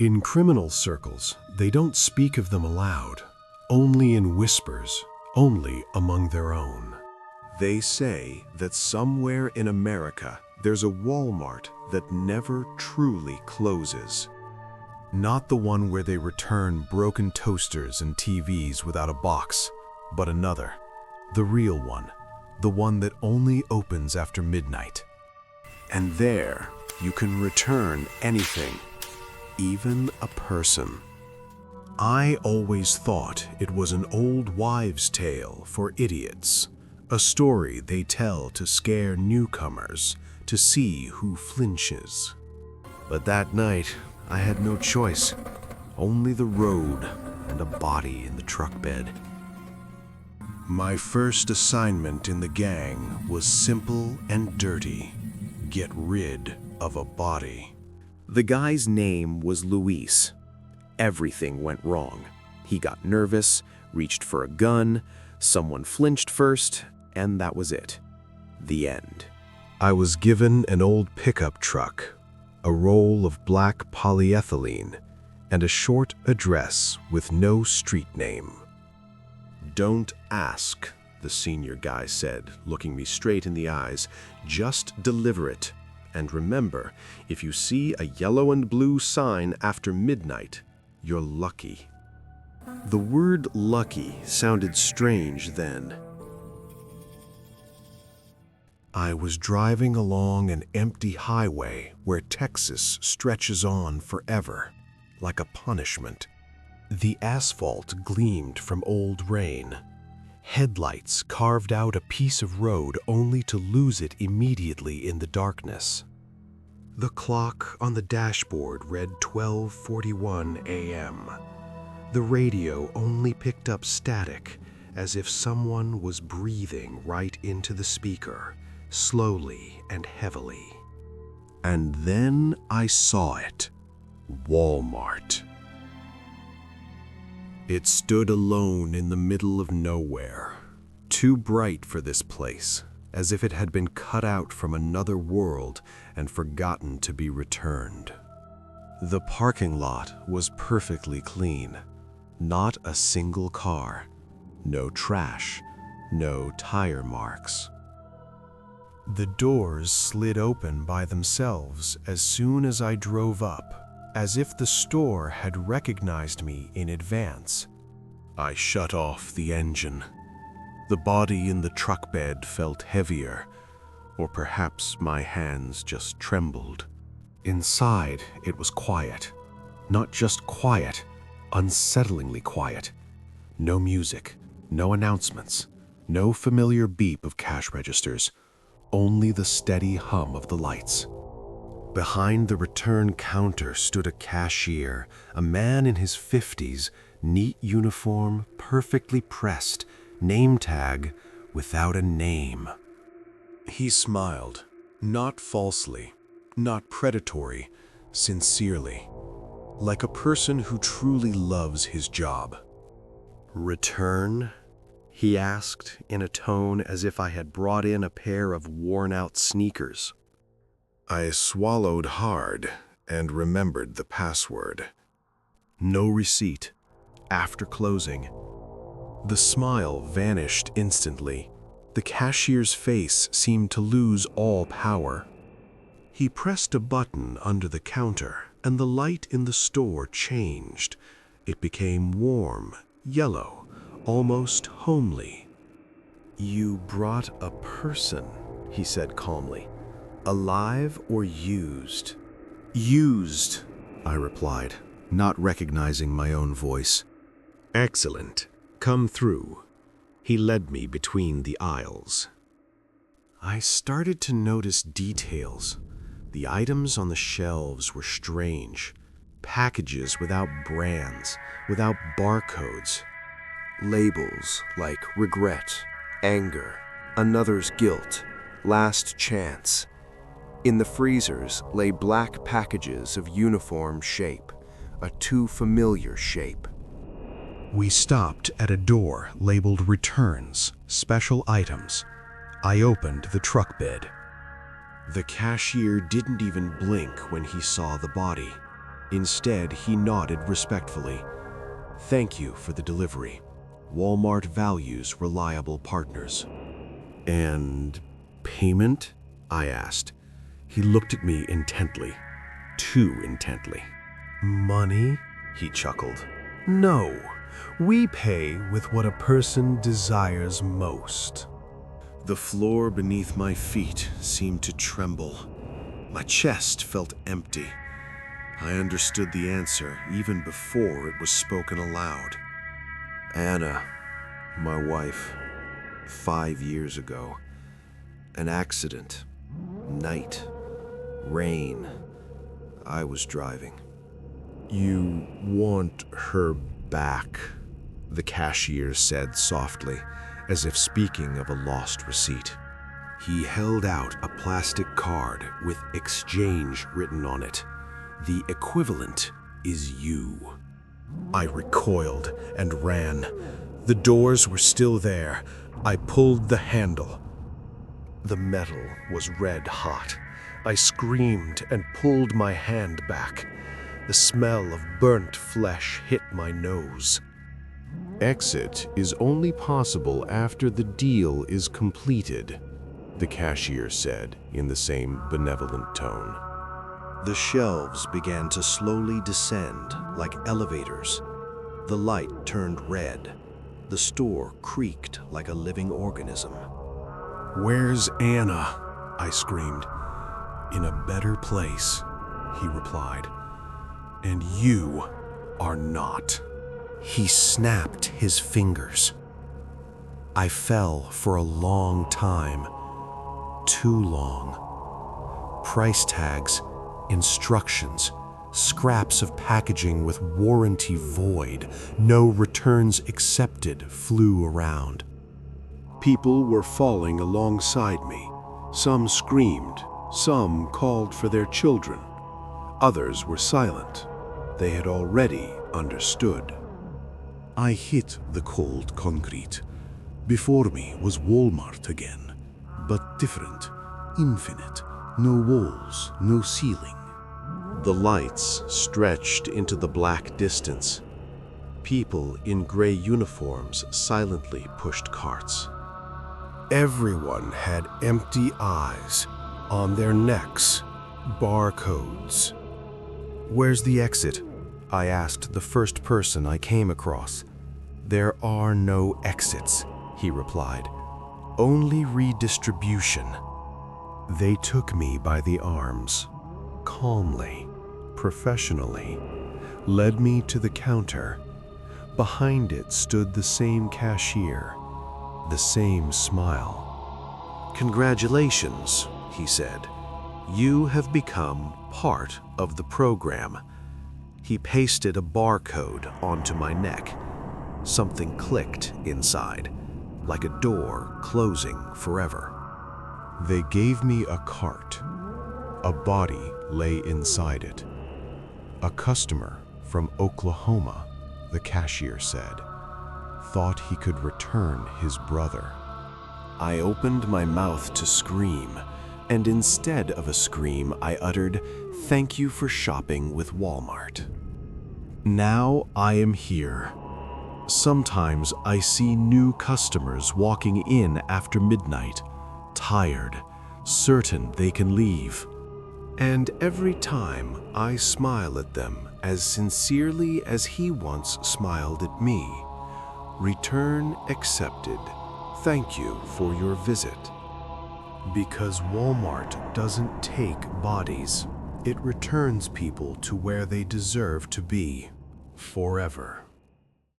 In criminal circles, they don't speak of them aloud, only in whispers, only among their own. They say that somewhere in America, there's a Walmart that never truly closes. Not the one where they return broken toasters and TVs without a box, but another, the real one, the one that only opens after midnight. And there, you can return anything, even a person. I always thought it was an old wives' tale for idiots, a story they tell to scare newcomers, to see who flinches. But that night, I had no choice, only the road and a body in the truck bed. My first assignment in the gang was simple and dirty: get rid of a body. The guy's name was Luis. Everything went wrong. He got nervous, reached for a gun, someone flinched first, and that was it. The end. I was given an old pickup truck, a roll of black polyethylene, and a short address with no street name. "Don't ask," the senior guy said, looking me straight in the eyes. "Just deliver it. And remember, if you see a yellow and blue sign after midnight, you're lucky." The word lucky sounded strange then. I was driving along an empty highway where Texas stretches on forever, like a punishment. The asphalt gleamed from old rain. Headlights carved out a piece of road only to lose it immediately in the darkness. The clock on the dashboard read 12:41 a.m. The radio only picked up static, as if someone was breathing right into the speaker, slowly and heavily. And then I saw it. Walmart. It stood alone in the middle of nowhere, too bright for this place, as if it had been cut out from another world and forgotten to be returned. The parking lot was perfectly clean. Not a single car, no trash, no tire marks. The doors slid open by themselves as soon as I drove up, as if the store had recognized me in advance. I shut off the engine. The body in the truck bed felt heavier, or perhaps my hands just trembled. Inside, it was quiet. Not just quiet, unsettlingly quiet. No music, no announcements, no familiar beep of cash registers, only the steady hum of the lights. Behind the return counter stood a cashier, a man in his 50s, neat uniform, perfectly pressed, name tag without a name. He smiled, not falsely, not predatory, sincerely, like a person who truly loves his job. "Return?" he asked in a tone as if I had brought in a pair of worn-out sneakers. I swallowed hard and remembered the password. No receipt. After closing. The smile vanished instantly. The cashier's face seemed to lose all power. He pressed a button under the counter, and the light in the store changed. It became warm, yellow, almost homely. "You brought a person," he said calmly. "Alive or used?" "Used," I replied, not recognizing my own voice. "Excellent. Come through." He led me between the aisles. I started to notice details. The items on the shelves were strange. Packages without brands, without barcodes. Labels like regret, anger, another's guilt, last chance. In the freezers lay black packages of uniform shape, a too familiar shape. We stopped at a door labeled Returns, Special Items. I opened the truck bed. The cashier didn't even blink when he saw the body. Instead, he nodded respectfully. "Thank you for the delivery. Walmart values reliable partners." "And payment?" I asked. He looked at me intently, too intently. "Money?" he chuckled. "No, we pay with what a person desires most." The floor beneath my feet seemed to tremble. My chest felt empty. I understood the answer even before it was spoken aloud. "Anna, my wife, 5 years ago. An accident. Night. Rain. I was driving." "You want her back," the cashier said softly, as if speaking of a lost receipt. He held out a plastic card with exchange written on it. "The equivalent is you." I recoiled and ran. The doors were still there. I pulled the handle. The metal was red hot. I screamed and pulled my hand back. The smell of burnt flesh hit my nose. "Exit is only possible after the deal is completed," the cashier said in the same benevolent tone. The shelves began to slowly descend like elevators. The light turned red. The store creaked like a living organism. "Where's Anna?" I screamed. "In a better place," he replied. "And you are not." He snapped his fingers. I fell for a long time. Too long. Price tags, instructions, scraps of packaging with warranty void, no returns accepted flew around. People were falling alongside me. Some screamed, some called for their children. Others were silent. They had already understood. I hit the cold concrete. Before me was Walmart again, but different, infinite, no walls, no ceiling. The lights stretched into the black distance. People in gray uniforms silently pushed carts. Everyone had empty eyes, on their necks, barcodes. "Where's the exit?" I asked the first person I came across. "There are no exits," he replied. "Only redistribution." They took me by the arms, calmly, professionally, led me to the counter. Behind it stood the same cashier, the same smile. "Congratulations," he said. "You have become part of the program." He pasted a barcode onto my neck. Something clicked inside, like a door closing forever. They gave me a cart. A body lay inside it. "A customer from Oklahoma," the cashier said. "Thought he could return his brother." I opened my mouth to scream, and instead of a scream, I uttered, "Thank you for shopping with Walmart." Now I am here. Sometimes I see new customers walking in after midnight, tired, certain they can leave. And every time I smile at them as sincerely as he once smiled at me. Return accepted. Thank you for your visit. Because Walmart doesn't take bodies. It returns people to where they deserve to be, forever.